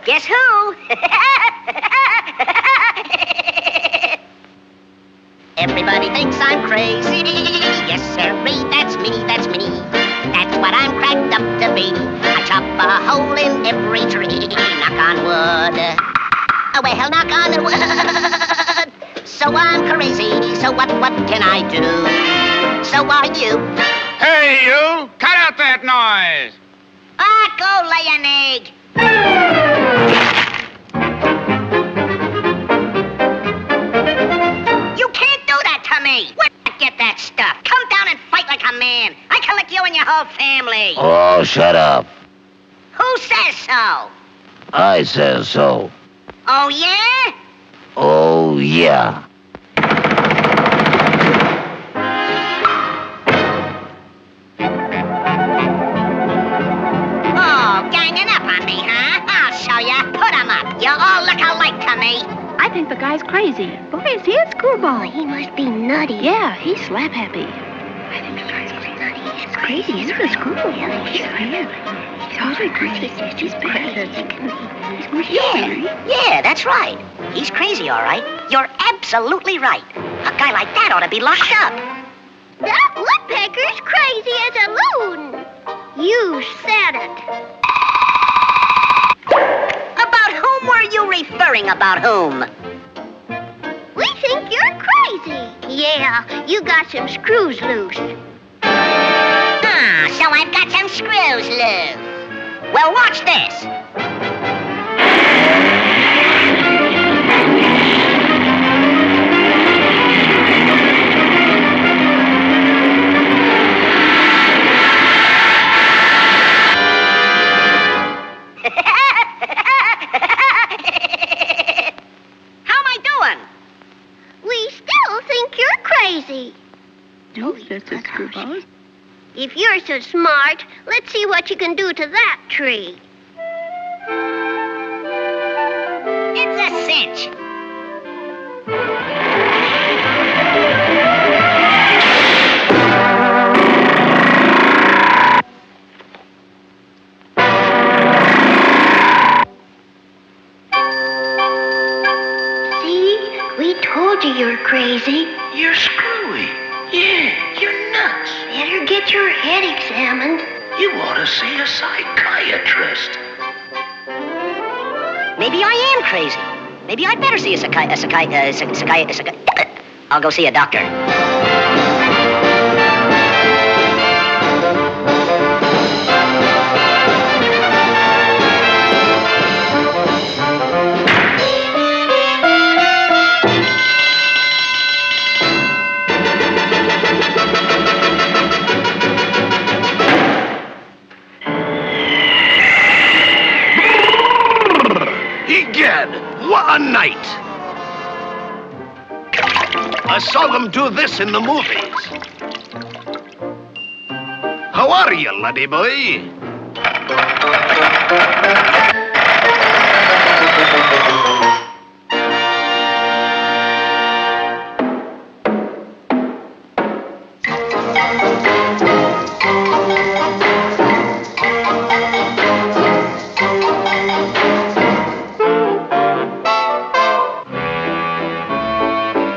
Guess who? Everybody thinks I'm crazy. Yes, sirree, that's me, that's me. That's what I'm cracked up to be. I chop a hole in every tree. Knock on wood. Oh, well, knock on wood. So I'm crazy, so what can I do? So are you. Hey, you! Cut out that noise! Go lay an egg. You can't do that to me! Where'd you get that stuff? Come down and fight like a man. I can lick you and your whole family. Oh, shut up. Who says so? I says so. Oh, yeah? Oh, yeah. Oh, ganging up on me, huh? I'll show ya. Put 'em up. You all look alike to me. I think the guy's crazy. Boy, is he a screwball. He must be nutty. Yeah, he's slap happy. I think the guy's Nutty. He's crazy. He's a screwball. He's bad. He's totally crazy. He's bad. Yeah, that's right. He's crazy, all right. You're absolutely right. A guy like that ought to be locked up. That woodpecker's crazy as a loon. You said it. About whom were you referring? About whom? We think you're crazy. Yeah, you got some screws loose. Ah, so I've got some screws loose. Well, watch this. How am I doing? We still think you're crazy. No, that's a screwball. If you're so smart, let's see what you can do to that tree. It's a cinch. See? We told you you're crazy. You're screwy. Yeah, you're nuts. Better get your head examined. You ought to see a psychiatrist. Maybe I am crazy. Maybe I'd better see a I'll go see a doctor. Egad, what a night! I saw them do this in the movies. How are you, laddie boy?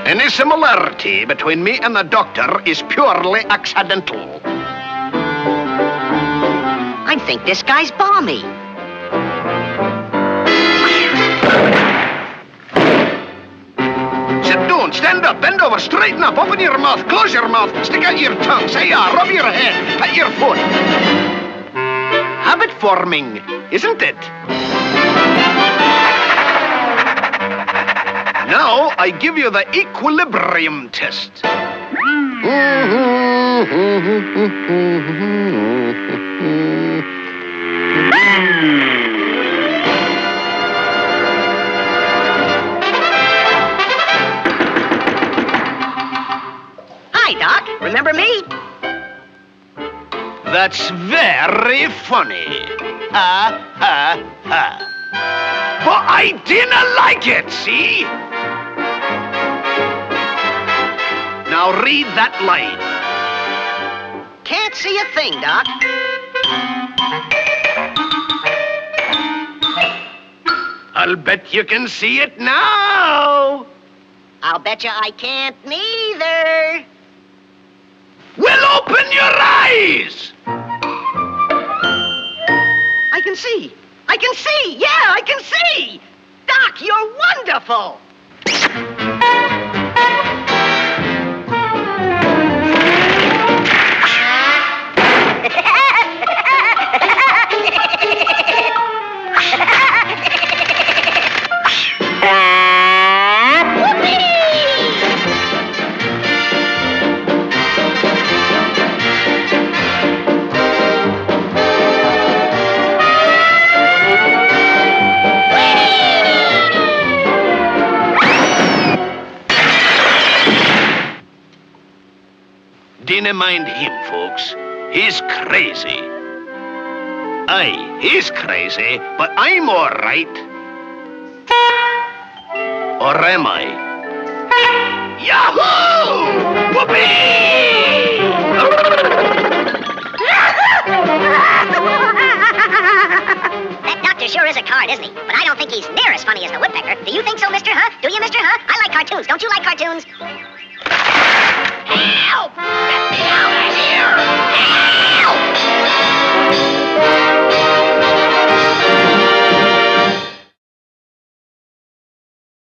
Any similarity between me and the doctor is purely accidental. I think this guy's balmy. Sit down, stand up, bend over, straighten up, open your mouth, close your mouth, stick out your tongue, say yeah, rub your head, pat your foot. Habit forming, isn't it? Now I give you the equilibrium test. Hi, Doc. Remember me? That's very funny. Ha, ha, ha. But I didn't like it, see? Now read that line. Can't see a thing, Doc. I'll bet you can see it now. I'll bet you I can't neither. Well, open your eyes. I can see. I can see. Yeah, I can see. Doc, you're wonderful. Didn't mind him, folks. He's crazy. Aye, he's crazy, but I'm all right. Or am I? Yahoo! Whoopee! That doctor sure is a card, isn't he? But I don't think he's near as funny as the Woodpecker. Do you think so, Mister? Huh? Do you, Mister? Huh? I like cartoons. Don't you like cartoons?